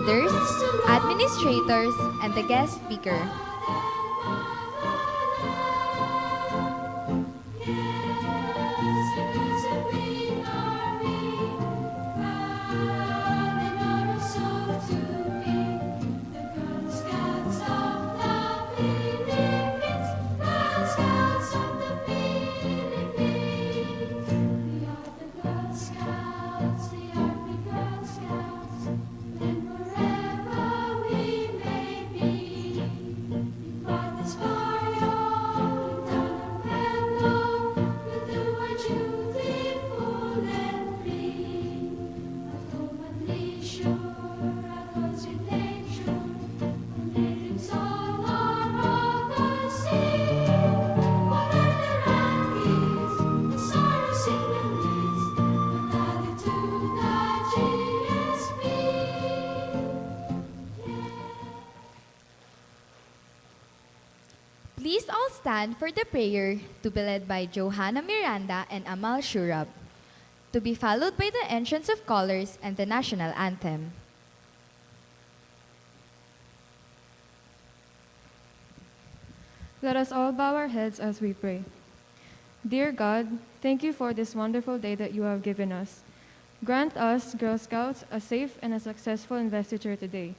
leaders, administrators, and the guest speaker. Please all stand for the prayer to be led by Johanna Miranda and Amal Shurab, to be followed by the entrance of colors and the national anthem. Let us all bow our heads as we pray. Dear God, thank you for this wonderful day that you have given us. Grant us, Girl Scouts, a safe and a successful investiture today.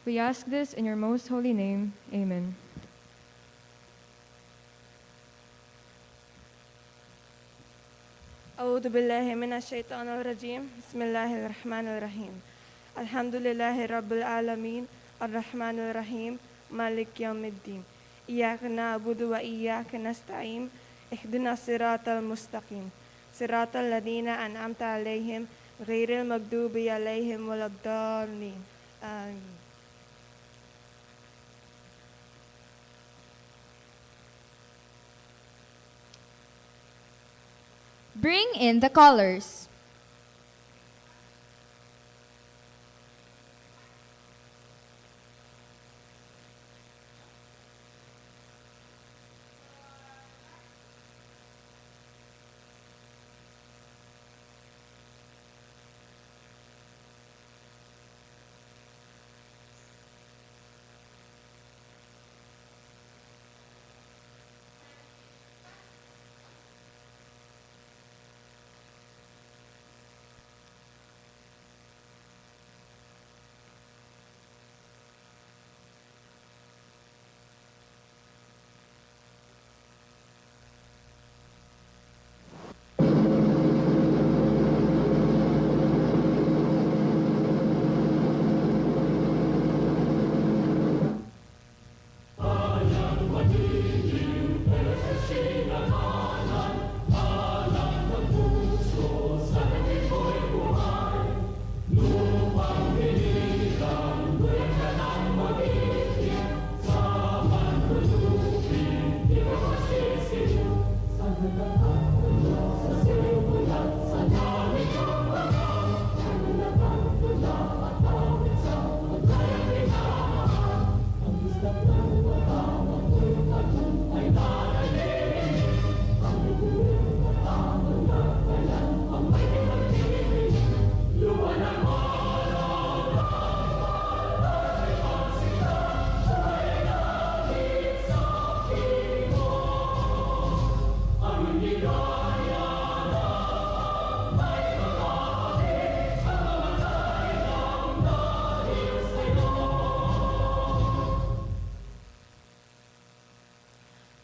We ask this in your most holy name. Amen. أعوذ بالله من الشيطان الرجيم بسم الله الرحمن الرحيم الحمد لله رب العالمين الرحمن الرحيم مالك يوم الدين إياك نعبد وإياك نستعين اهدنا الصراط المستقيم صراط الذين أنعمت عليهم غير المغضوب عليهم ولا الضالين آمين. Bring in the colors.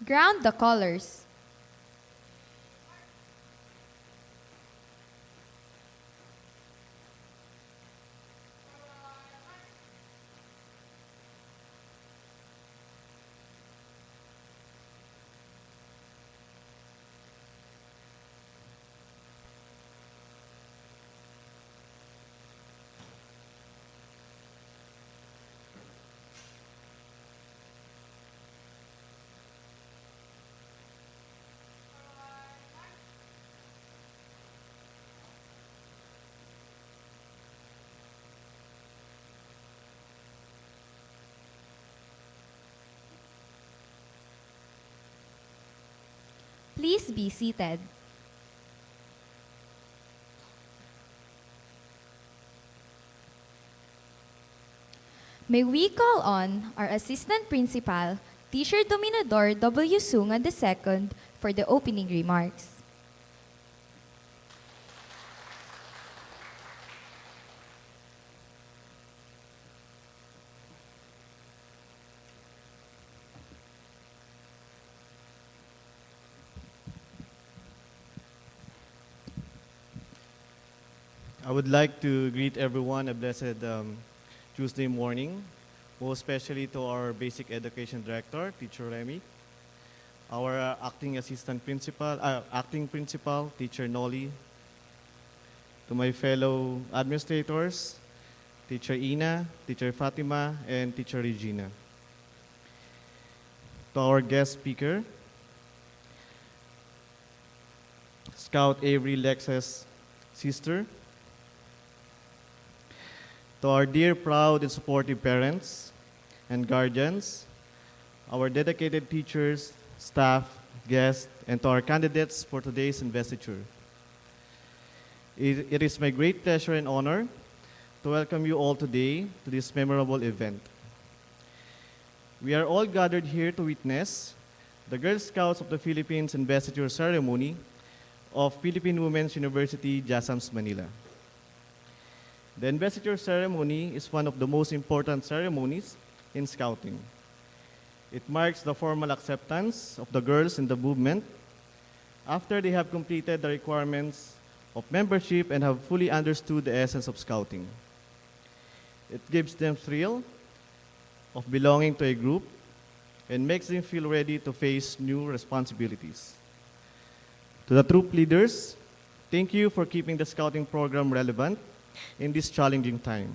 Ground the colors. Please be seated. May we call on our Assistant Principal, Teacher Dominador W. Sungan II, for the opening remarks. I would like to greet everyone a blessed Tuesday morning, most especially to our Basic Education Director, Teacher Remy, our acting principal, Teacher Nolly, to my fellow administrators, Teacher Ina, Teacher Fatima, and Teacher Regina. To our guest speaker, Scout Avery Lex's sister, to our dear, proud, and supportive parents and guardians, our dedicated teachers, staff, guests, and to our candidates for today's investiture. It is my great pleasure and honor to welcome you all today to this memorable event. We are all gathered here to witness the Girl Scouts of the Philippines investiture ceremony of Philippine Women's University, JASAMS, Manila. The investiture ceremony is one of the most important ceremonies in Scouting. It marks the formal acceptance of the girls in the movement after they have completed the requirements of membership and have fully understood the essence of Scouting. It gives them thrill of belonging to a group and makes them feel ready to face new responsibilities. To the troop leaders, thank you for keeping the Scouting program relevant in this challenging time.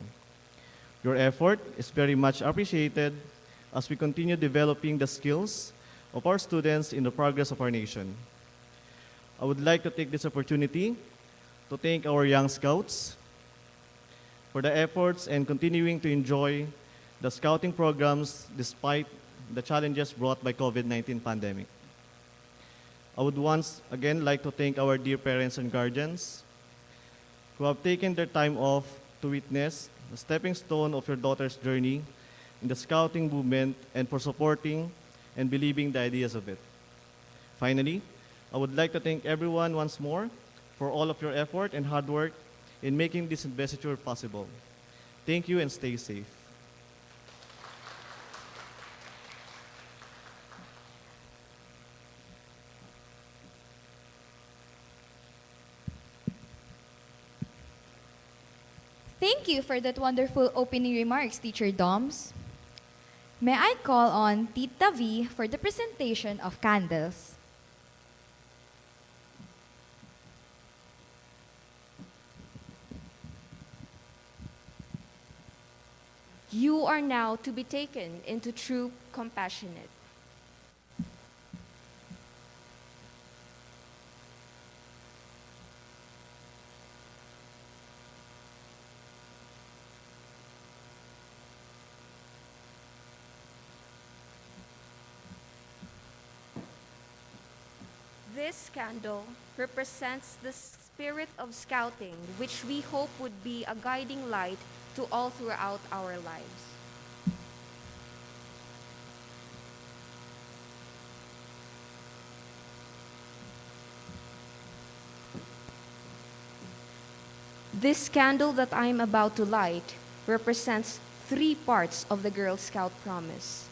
Your effort is very much appreciated as we continue developing the skills of our students in the progress of our nation. I would like to take this opportunity to thank our young Scouts for the efforts and continuing to enjoy the Scouting programs despite the challenges brought by COVID-19 pandemic. I would once again like to thank our dear parents and guardians who have taken their time off to witness the stepping stone of your daughter's journey in the Scouting movement and for supporting and believing the ideas of it. Finally, I would like to thank everyone once more for all of your effort and hard work in making this investiture possible. Thank you and stay safe. Thank you for that wonderful opening remarks, Teacher Doms. May I call on Tita V for the presentation of candles. You are now to be taken into true compassionate. This candle represents the spirit of Scouting, which we hope would be a guiding light to all throughout our lives. This candle that I am about to light represents 3 parts of the Girl Scout promise.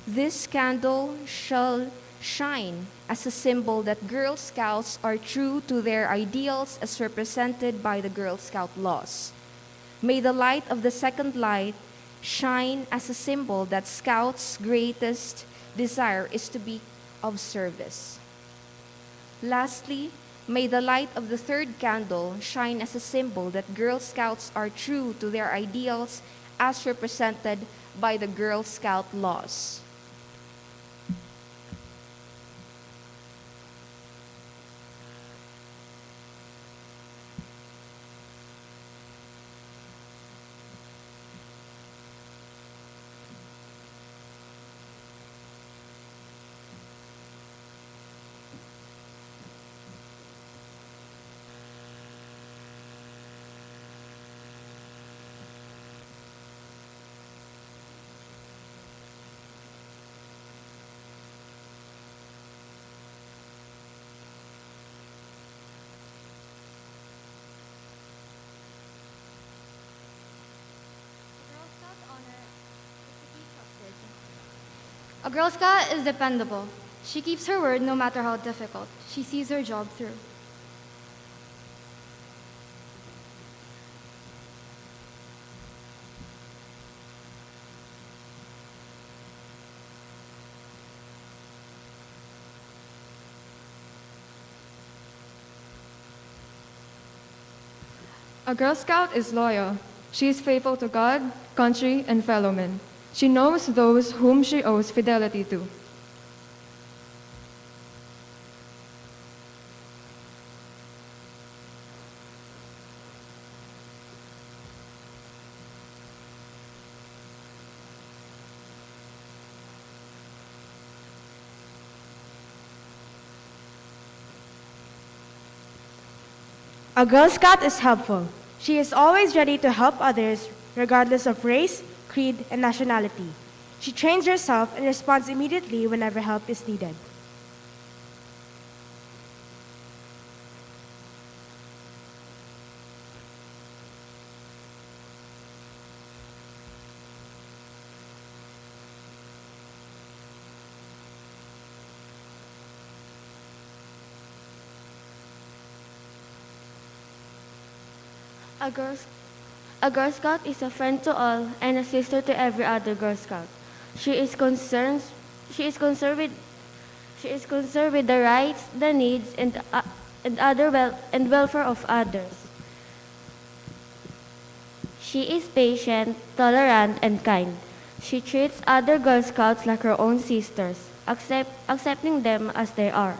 This candle shall shine as a symbol that Girl Scouts are true to their ideals as represented by the Girl Scout laws. May the light of the second light shine as a symbol that Scouts' greatest desire is to be of service. Lastly, may the light of the third candle shine as a symbol that Girl Scouts are true to their ideals as represented by the Girl Scout laws. A Girl Scout is dependable. She keeps her word no matter how difficult. She sees her job through. A Girl Scout is loyal. She is faithful to God, country, and fellow men. She knows those whom she owes fidelity to. A Girl Scout is helpful. She is always ready to help others, regardless of race, creed, and nationality. She trains herself and responds immediately whenever help is needed. A Girl, a Girl Scout is a friend to all and a sister to every other Girl Scout. She is concerned. She is concerned with. She is concerned with the rights, the needs, and welfare of others. She is patient, tolerant, and kind. She treats other Girl Scouts like her own sisters, accepting them as they are.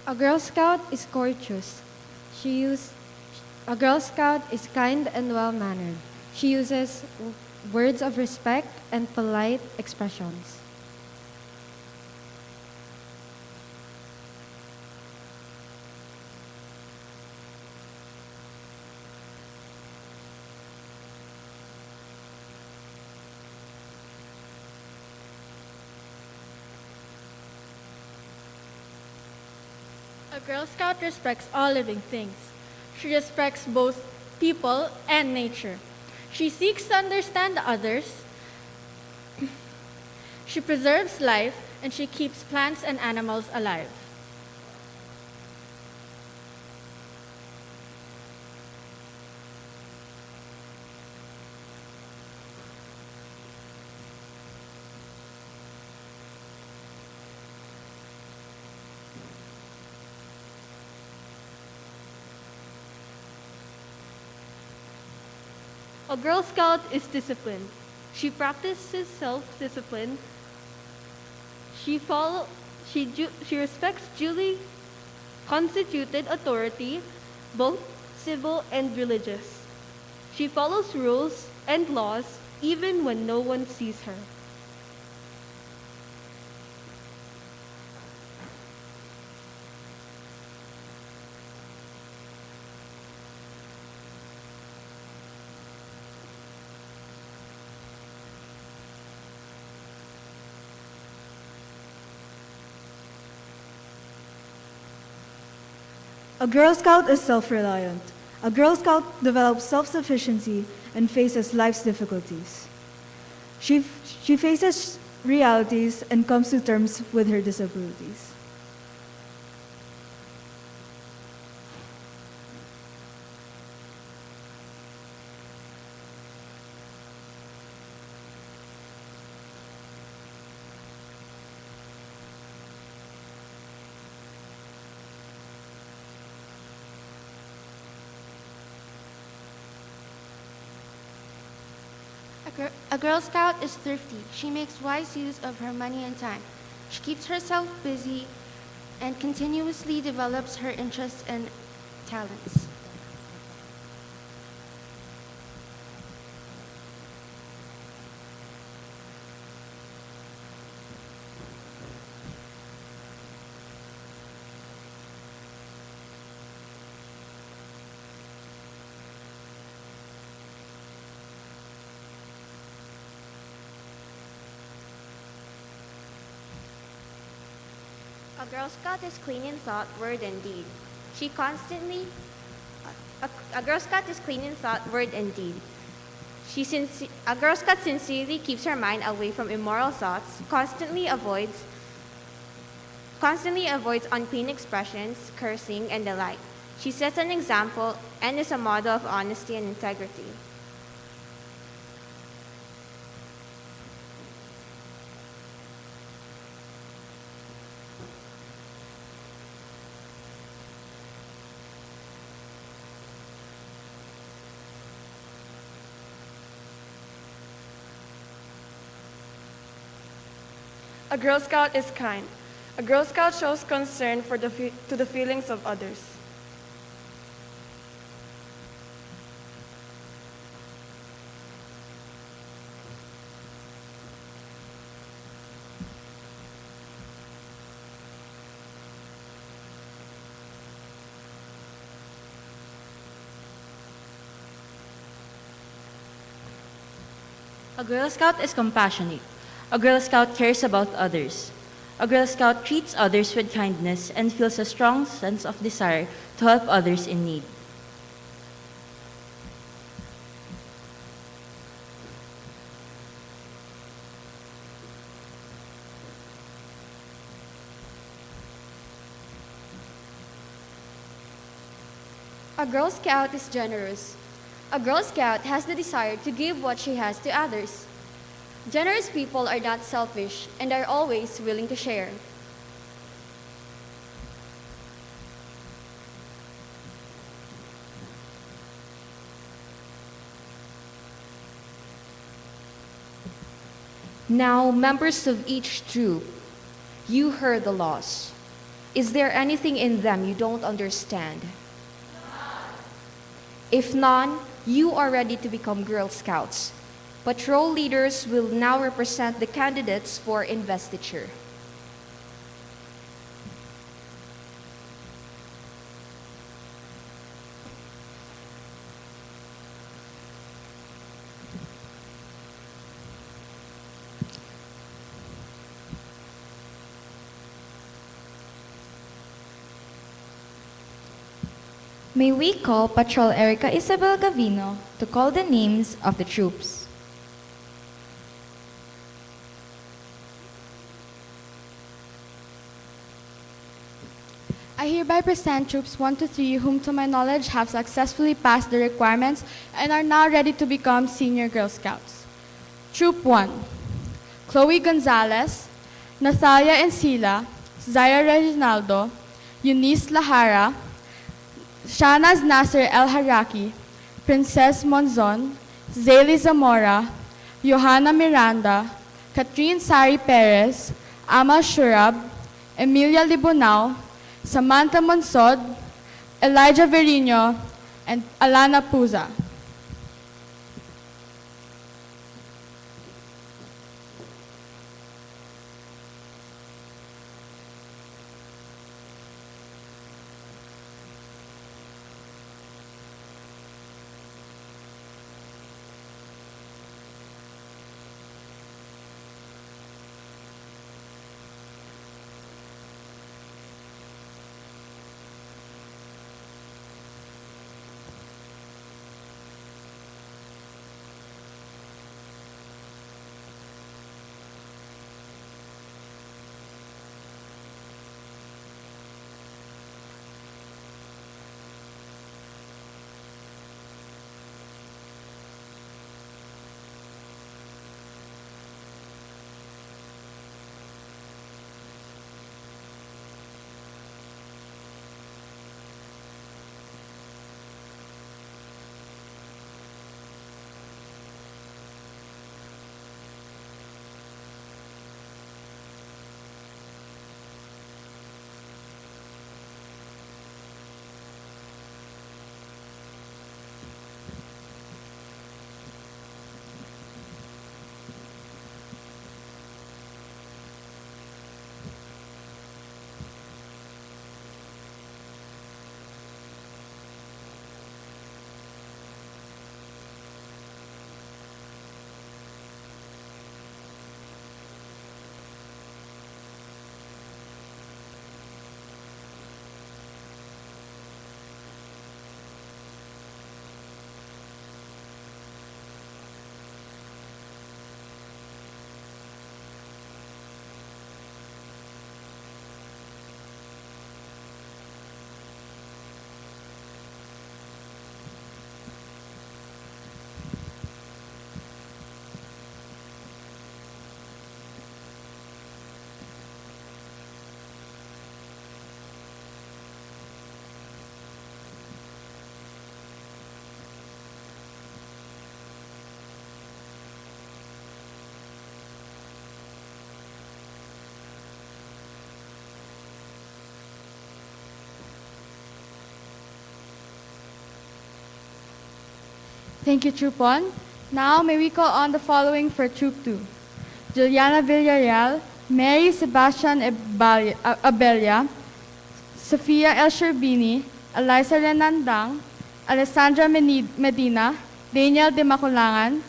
A Girl Scout is courteous. A Girl Scout is kind and well-mannered. She uses words of respect and polite expressions. A Girl Scout respects all living things. She respects both people and nature. She seeks to understand others. She preserves life and she keeps plants and animals alive. A Girl Scout is disciplined. She practices self-discipline. She respects duly constituted authority, both civil and religious. She follows rules and laws even when no one sees her. A Girl Scout is self-reliant. A Girl Scout develops self-sufficiency and faces life's difficulties. She faces realities and comes to terms with her disabilities. A Girl Scout is thrifty. She makes wise use of her money and time. She keeps herself busy and continuously develops her interests and talents. A Girl Scout is clean in thought, word, and deed. She constantly, a Girl Scout is clean in thought, word, and deed. A Girl Scout sincerely keeps her mind away from immoral thoughts, constantly avoids unclean expressions, cursing, and the like. She sets an example and is a model of honesty and integrity. A Girl Scout is kind. A Girl Scout shows concern to the feelings of others. A Girl Scout is compassionate. A Girl Scout cares about others. A Girl Scout treats others with kindness and feels a strong sense of desire to help others in need. A Girl Scout is generous. A Girl Scout has the desire to give what she has to others. Generous people are not selfish and are always willing to share. Now, members of each troop, you heard the laws. Is there anything in them you don't understand? If none, you are ready to become Girl Scouts. Patrol leaders will now represent the candidates for investiture. May we call Patrol Erica Isabel Gavino to call the names of the troops. I hereby present troops 1 to 3 whom to my knowledge have successfully passed the requirements and are now ready to become senior Girl Scouts. Troop 1, Chloe Gonzalez, Nathalia Encila, Zaira Reginaldo, Eunice Lahara, Shanaz Nasser El Haraki, Princess Monzon, Zayli Zamora, Johanna Miranda, Catherine Sari Perez, Amal Shurab, Emilia Libonao, Samantha Monsod, Elijah Verino, and Alana Puza. Thank you, Troop 1. Now, may we call on the following for Troop 2. Juliana Villarreal, Mary Sebastian Abella, Sofia El Sherbini, Eliza Renandang, Alessandra Medina, Daniel De Maculangan,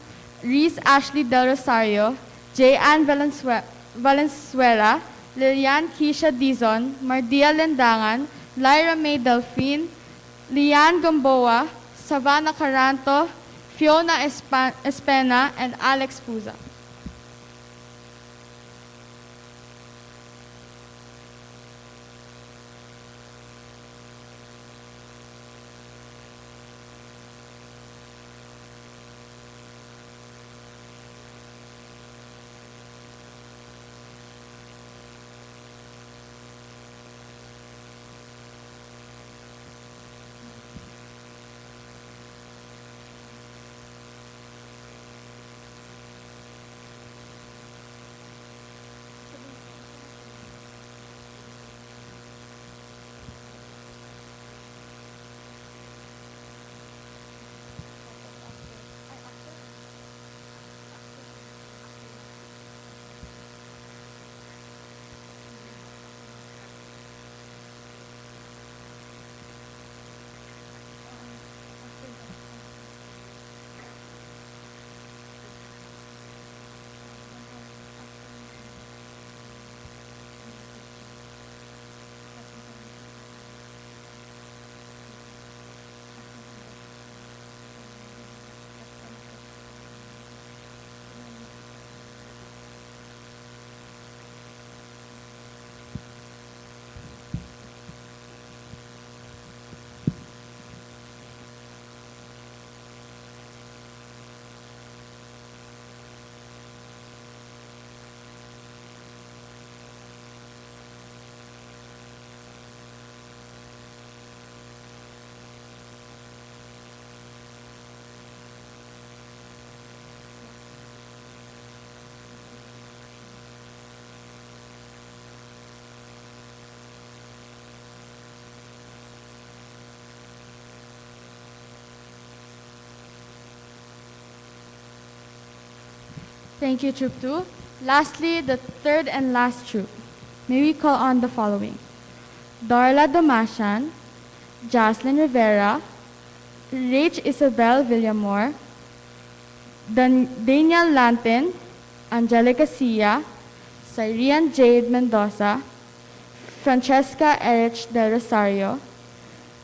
Reese Ashley Del Rosario, J. Ann Valenzuela, Lilian Keisha Dizon, Mardia Lendangan, Lyra May Delphine, Lian Gamboa, Savannah Caranto, Fiona Espena, and Alex Puza. Thank you, Troop 2. Lastly, the third and last troop. May we call on the following: Darla Damasian, Jocelyn Rivera, Rach Isabel Villamor, Daniel Lantin, Angelica Sia, Cyrian Jade Mendoza, Francesca Erich Del Rosario,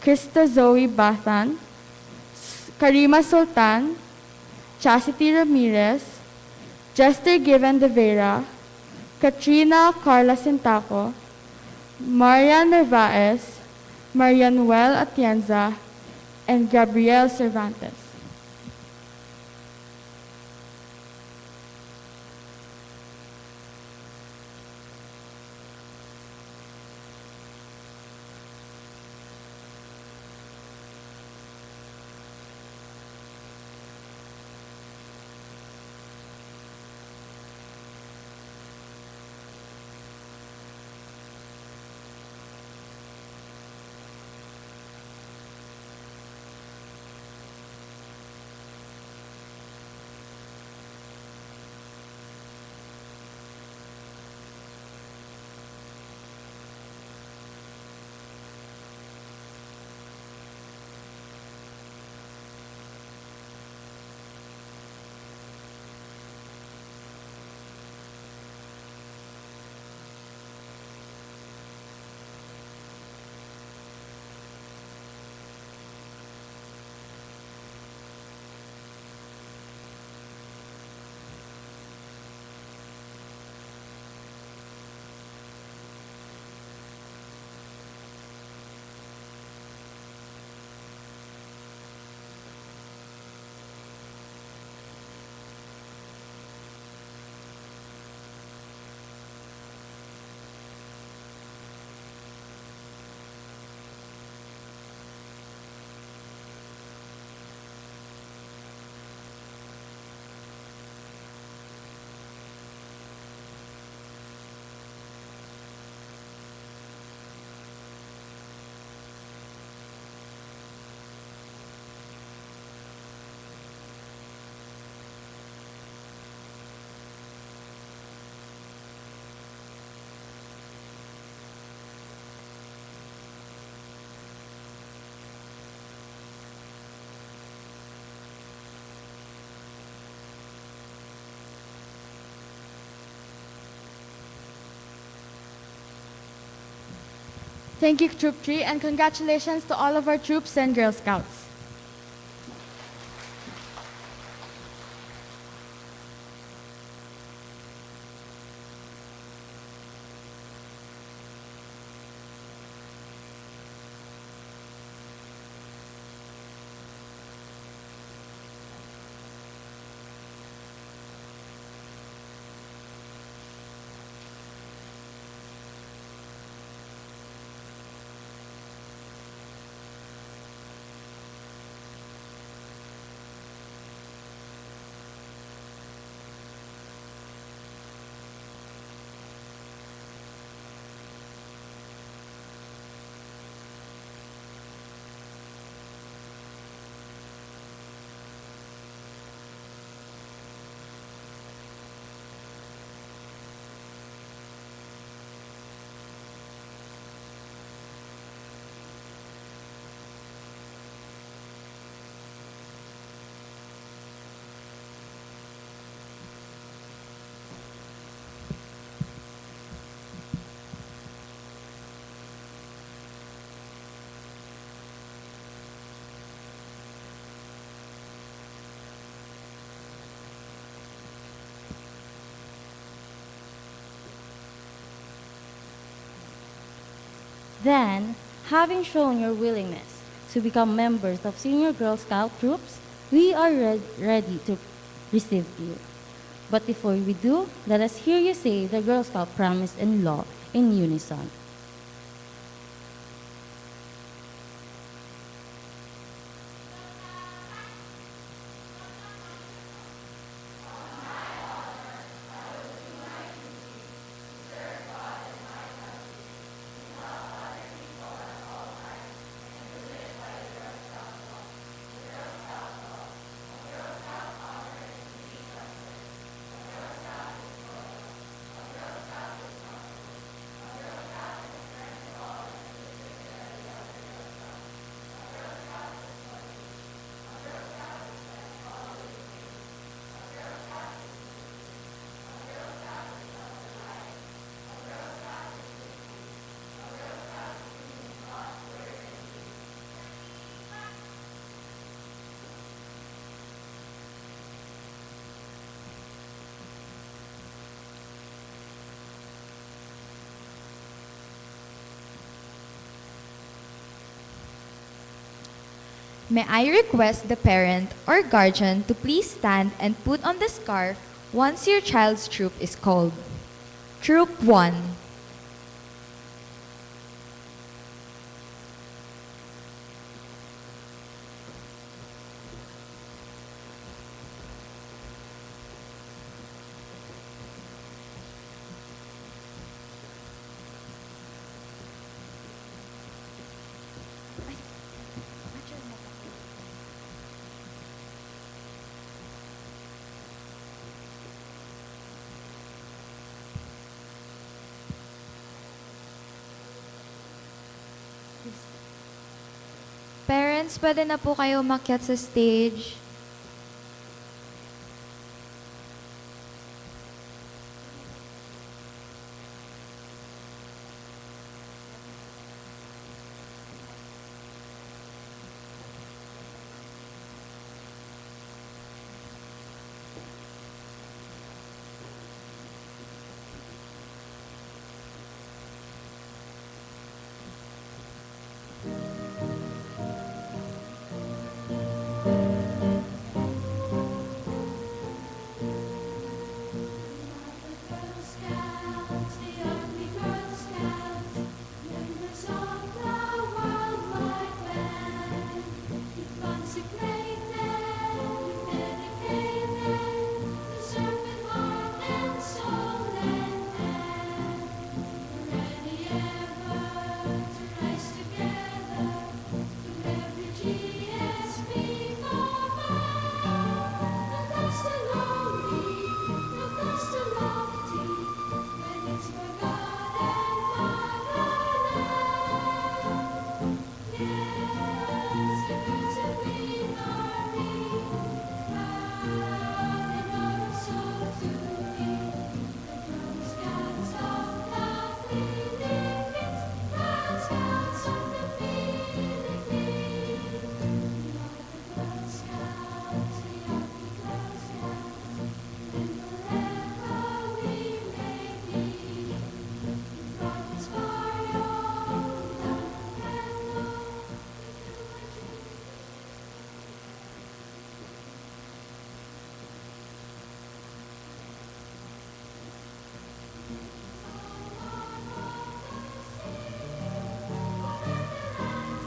Krista Zoe Bathan, Karima Sultan, Chastity Ramirez, Jester Given de Vera, Katrina Carla Sintaco, Marian Narvaez, Marianuel Atienza, and Gabriel Cervantes. Thank you, Troop 3, and congratulations to all of our troops and Girl Scouts. Then, having shown your willingness to become members of Senior Girl Scout troops, we are ready to receive you. But before we do, let us hear you say the Girl Scout promise and law in unison. May I request the parent or guardian to please stand and put on the scarf once your child's troop is called. Troop 1. Parents, pwede na po kayo umakyat sa stage.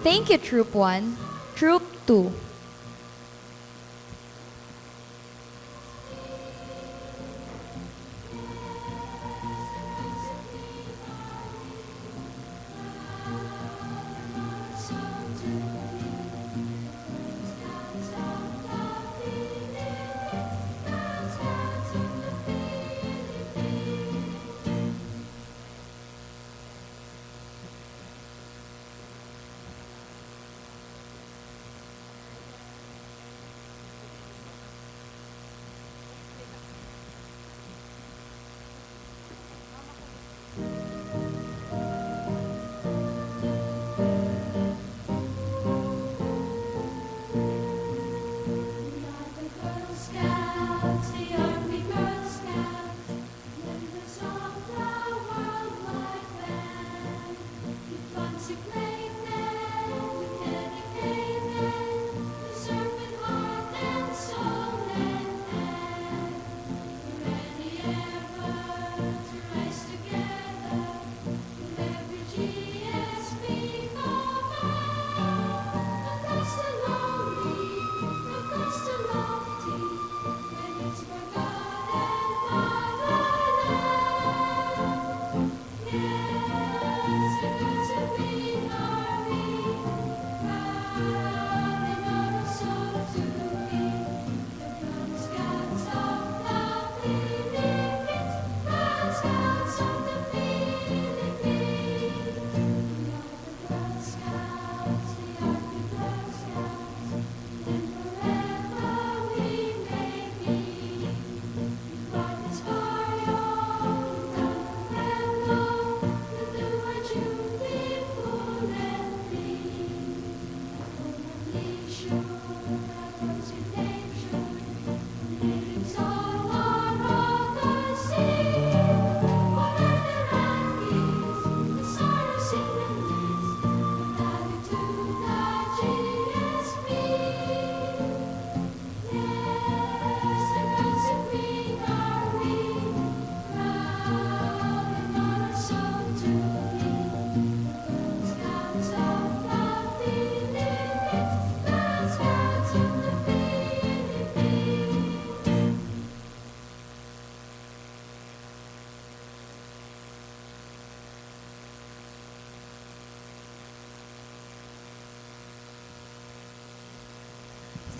Thank you, Troop 1. Troop 2.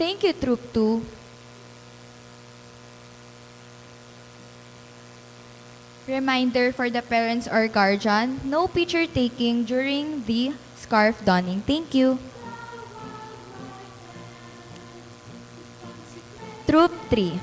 Thank you, Troop 2. Reminder for the parents or guardian, no picture taking during the scarf donning. Thank you. Troop 3.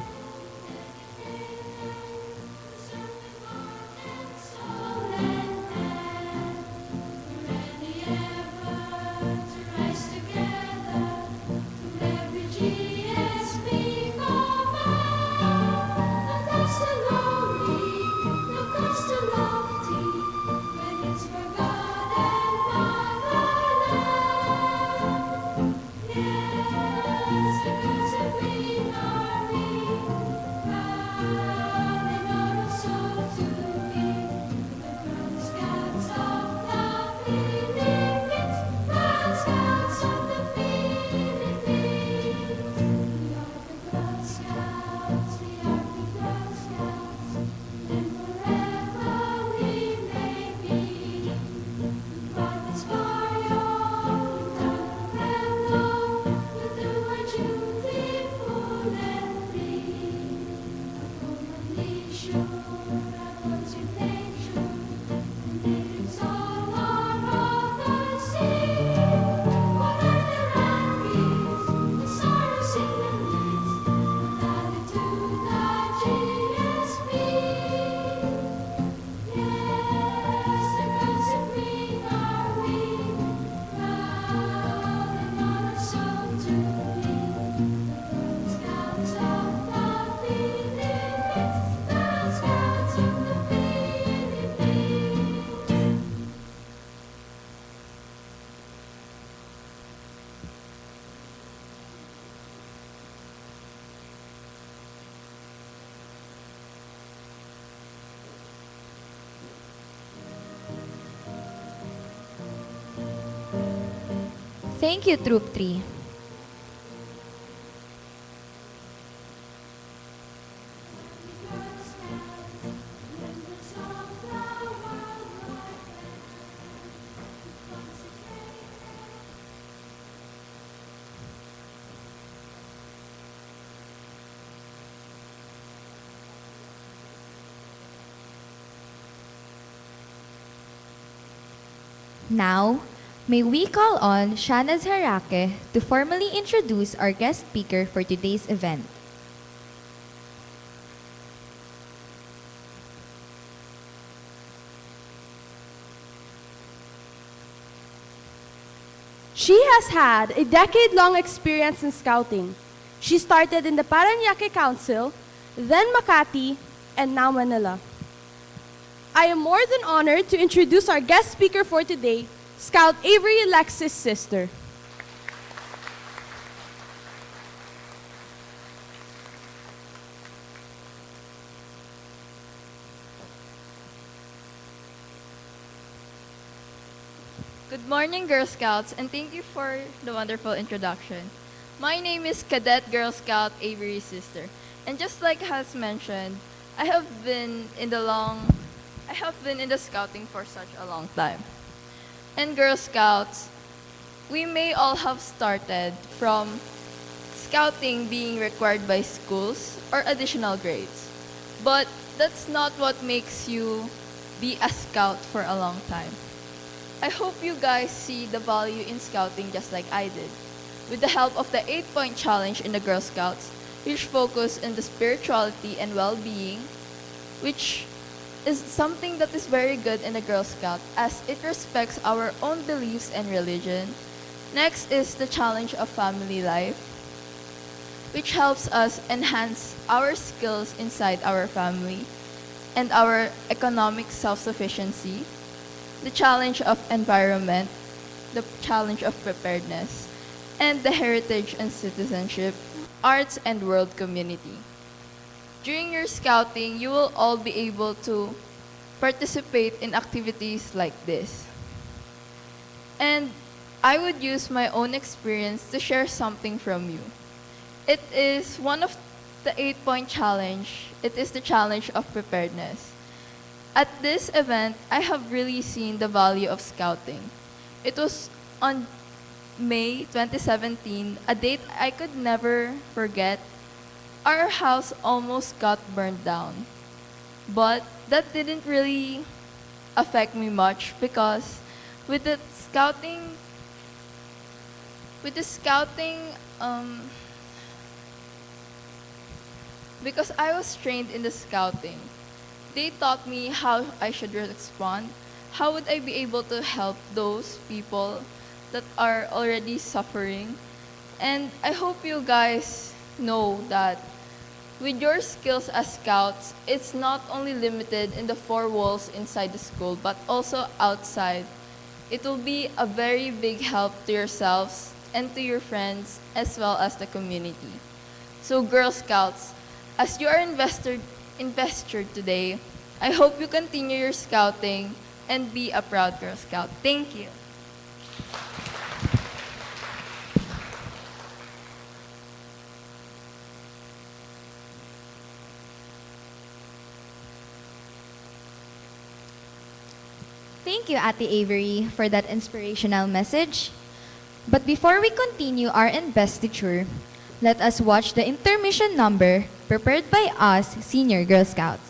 Thank you, Troop 3. Now, may we call on Shanaz Harake to formally introduce our guest speaker for today's event. She has had a decade-long experience in scouting. She started in the Paranaque Council, then Makati, and now Manila. I am more than honored to introduce our guest speaker for today, Scout Avery Alexis' sister. Good morning, Girl Scouts, and thank you for the wonderful introduction. My name is Cadet Girl Scout Avery's sister, and just like has mentioned, I have been in the scouting for such a long time. And Girl Scouts, we may all have started from scouting being required by schools or additional grades, but that's not what makes you be a scout for a long time. I hope you guys see the value in scouting just like I did, with the help of the 8-point challenge in the Girl Scouts, which focus on the spirituality and well-being, which is something that is very good in the Girl Scout as it respects our own beliefs and religion. Next is the challenge of family life, which helps us enhance our skills inside our family and our economic self-sufficiency. The challenge of environment, the challenge of preparedness, and the heritage and citizenship, arts and world community. During your scouting, you will all be able to participate in activities like this. And I would use my own experience to share something from you. It is one of the 8-point challenge. It is the challenge of preparedness. At this event, I have really seen the value of scouting. It was on May 2017, a date I could never forget. Our house almost got burned down. But that didn't really affect me much because with the scouting, because I was trained in the scouting, they taught me how I should respond. How would I be able to help those people that are already suffering? And I hope you guys know that with your skills as scouts, it's not only limited in the 4 walls inside the school, but also outside. It will be a very big help to yourselves and to your friends as well as the community. So Girl Scouts, as you are Investiture today, I hope you continue your scouting and be a proud Girl Scout. Thank you. Thank you, Ate Avery, for that inspirational message. But before we continue our investiture, let us watch the intermission number prepared by us, Senior Girl Scouts.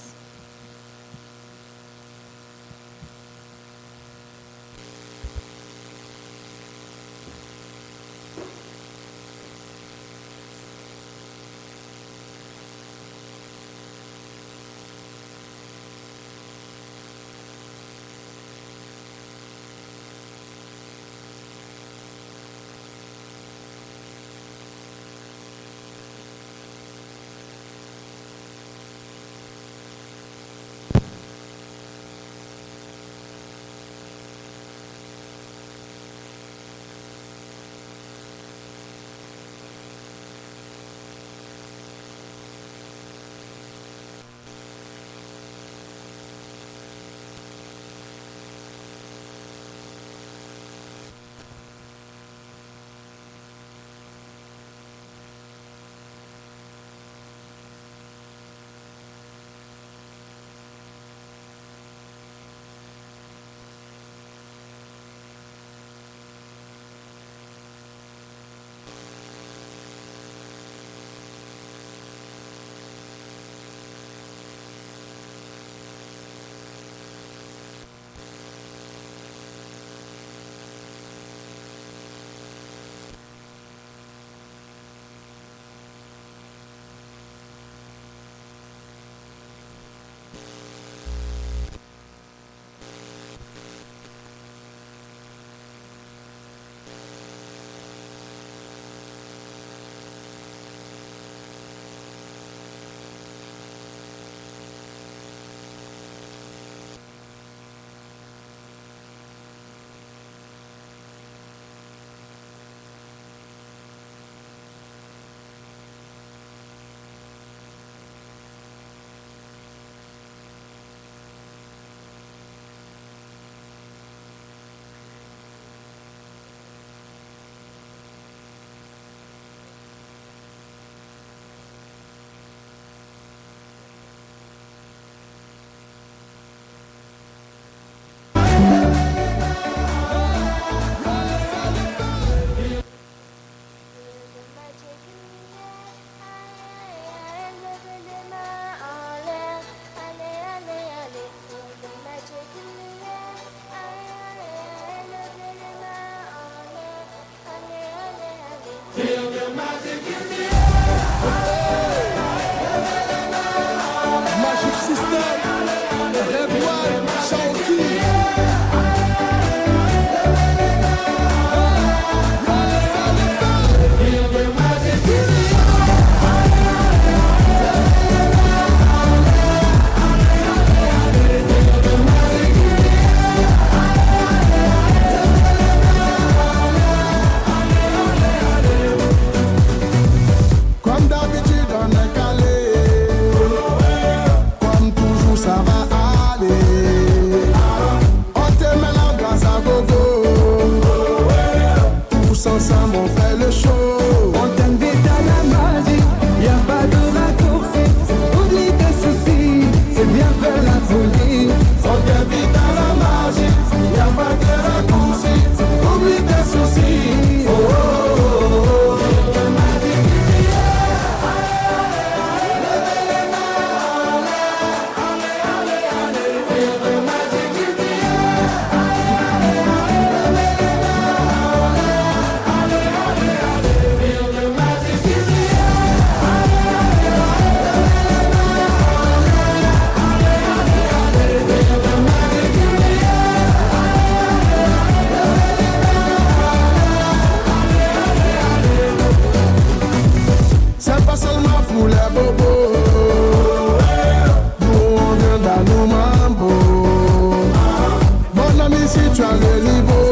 Magic System, Red One, Shawty. Comme d'habitude on est calé, comme toujours ça va aller. On te met la grâce à gogo, tous ensemble on fait le show. On t'invite à la magie, y'a pas de raccourci. Oublie tes soucis, c'est bien faire la folie. On t'invite à la magie, y'a pas de raccourci. Oublie tes soucis. Oh, oh, oh, oh. C'est pas seulement pour les bobos, nous on vient dans nos mambo. Mon ami, si tu as le niveau,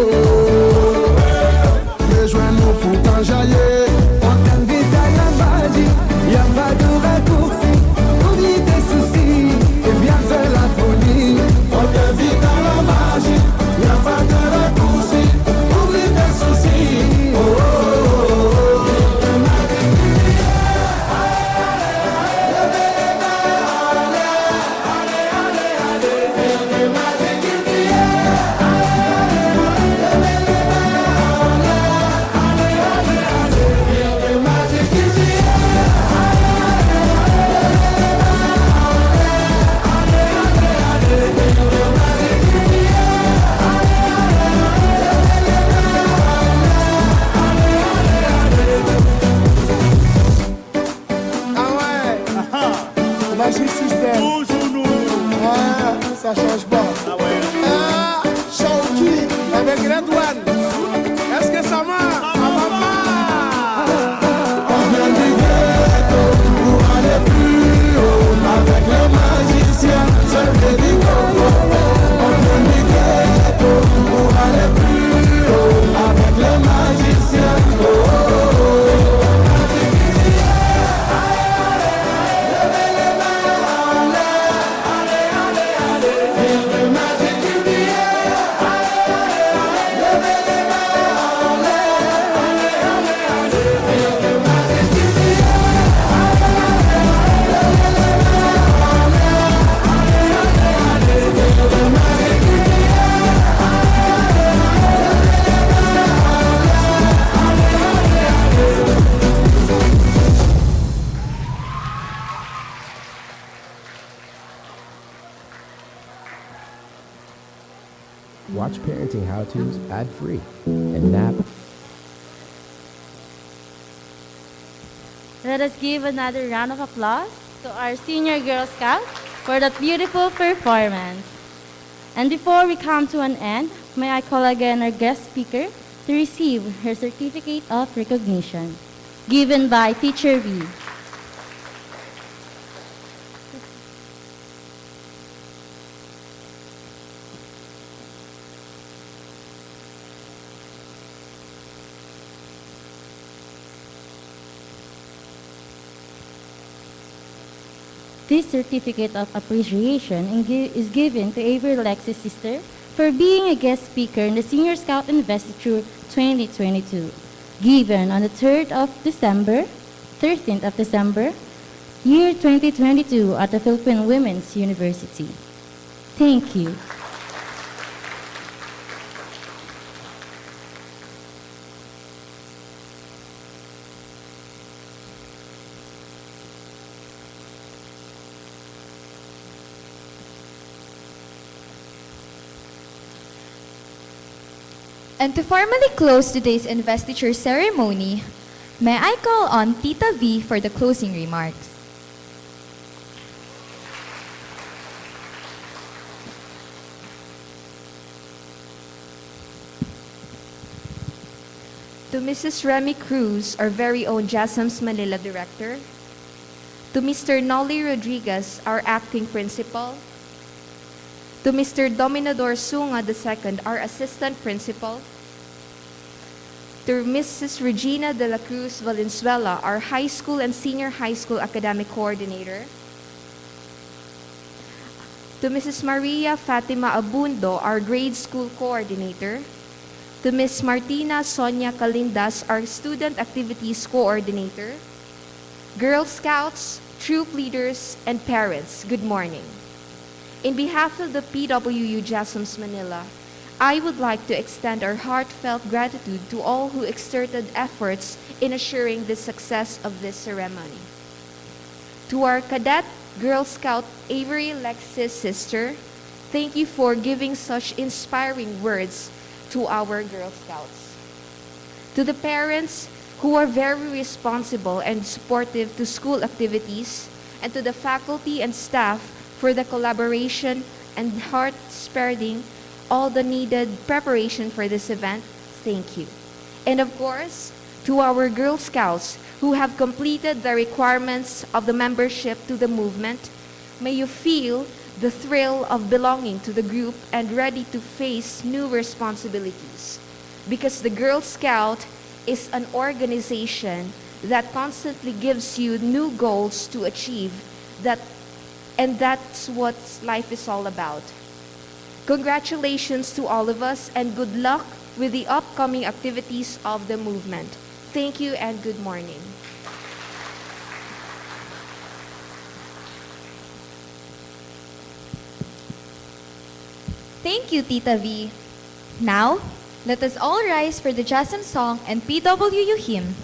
rejoins-nous pour t'enjailler. On t'invite à la magie, y'a pas de raccourci. Oublie tes soucis et viens faire la folie. On t'invite à la magie, y'a pas de raccourci. Oublie tes soucis. Oh, oh, oh, oh. Magic System. Toujours nous. Ouais, ça change pas. Ah ouais. Ah, Shawty avec Red One. Est-ce que ça marche? Ça va pas. On vient du ghetto pour aller plus haut. Avec le magicien, seul Baby Coco. On vient du ghetto pour aller plus haut. Avec le magicien. Oh, oh, oh. Watch parenting how-tos ad-free and nap. Let us give another round of applause to our senior Girl Scout for that beautiful performance. And before we come to an end, may I call again our guest speaker to receive her certificate of recognition, given by Teacher V. This certificate of appreciation is given to Avery Alexis' sister for being a guest speaker in the Senior Scout Investiture 2022, given on the 13th of December, year 2022 at the Philippine Women's University. Thank you. And to formally close today's investiture ceremony, May I call on Tita V for the closing remarks? To Mrs. Remy Cruz, our very own JASM's Manila Director. To Mr. Nolly Rodriguez, our Acting Principal. To Mr. Dominador Sunga II, our Assistant Principal. To Mrs. Regina de la Cruz Valenzuela, our High School and Senior High School Academic Coordinator. To Mrs. Maria Fatima Abundo, our Grade School Coordinator. To Ms. Martina Sonia Calindas, our Student Activities Coordinator. Girl Scouts, troop leaders, and parents, good morning. In behalf of the PWU JASMS Manila, I would like to extend our heartfelt gratitude to all who exerted efforts in assuring the success of this ceremony. To our cadet Girl Scout Avery Lexis sister, thank you for giving such inspiring words to our Girl Scouts. To the parents who are very responsible and supportive to school activities, and to the faculty and staff for the collaboration and heart-sparing all the needed preparation for this event, thank you. And of course, to our Girl Scouts who have completed the requirements of the membership to the movement, may you feel the thrill of belonging to the group and ready to face new responsibilities. Because the Girl Scout is an organization that constantly gives you new goals to achieve, and that's what life is all about. Congratulations to all of us and good luck with the upcoming activities of the movement. Thank you and good morning. Thank you, Tita V. Now, let us all rise for the JASM song and PWU hymn.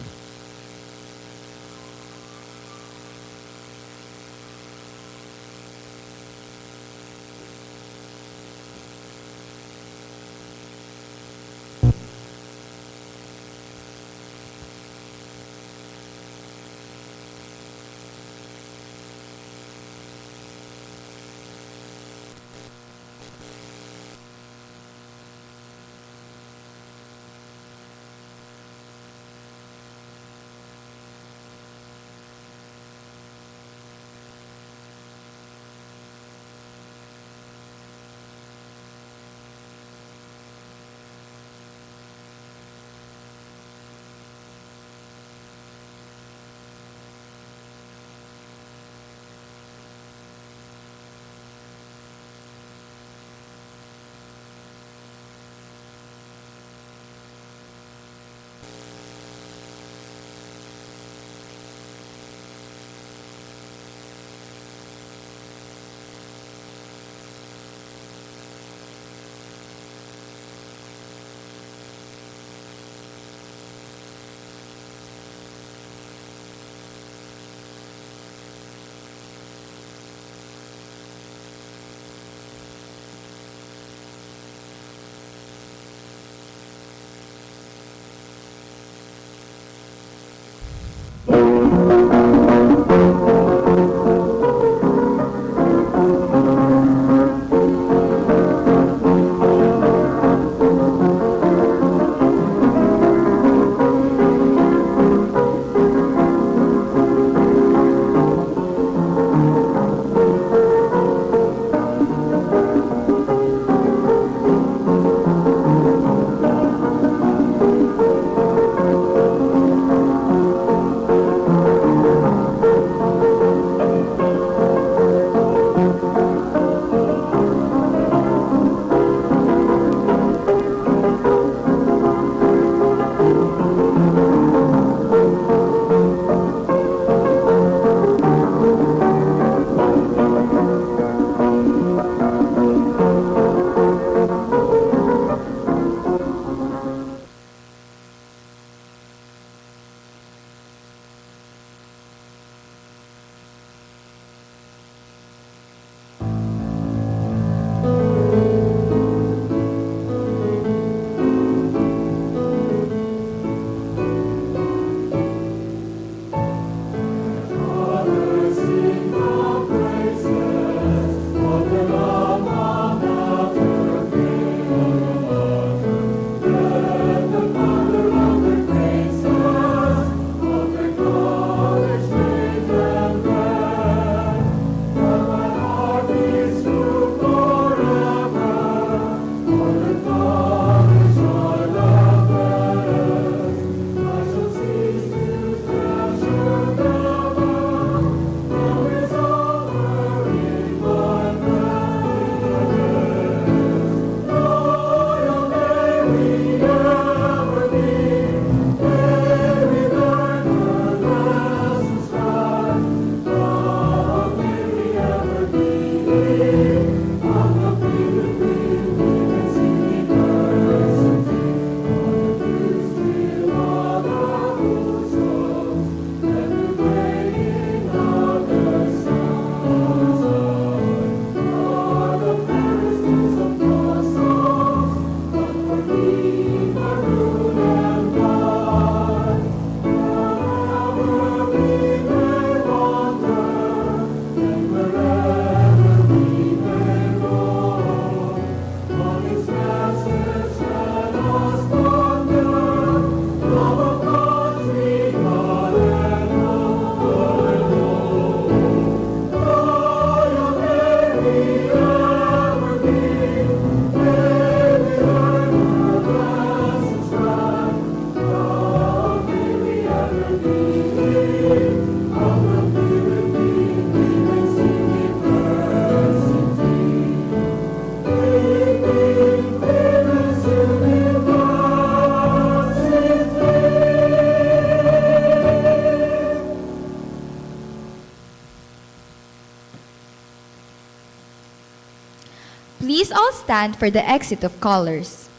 stand for the exit of colors.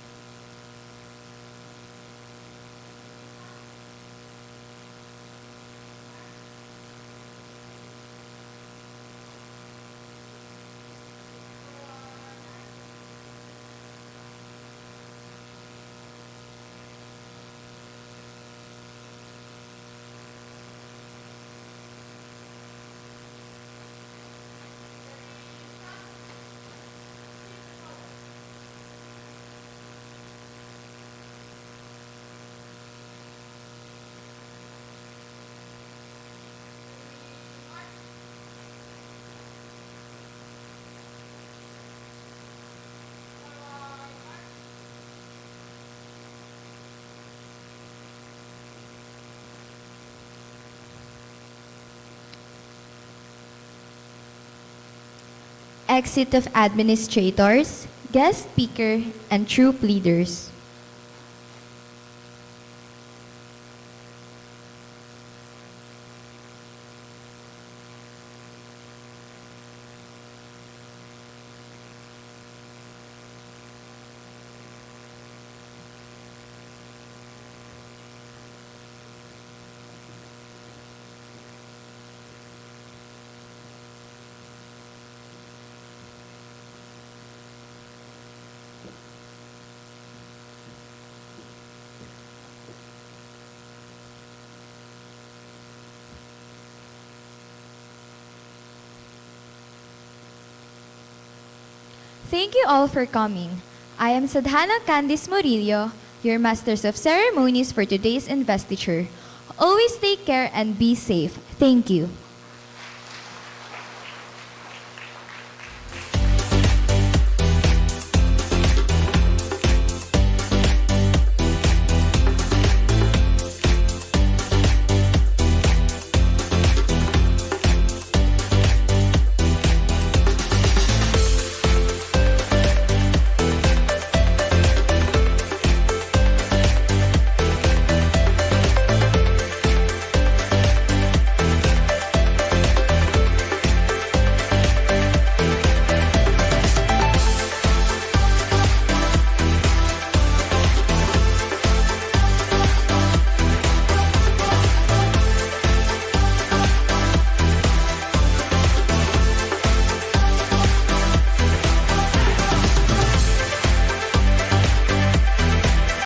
Exit of administrators, guest speaker, and troop leaders. Thank you all for coming. I am Sadhana Candice Murillo, your Masters of Ceremonies for today's investiture. Always take care and be safe. Thank you.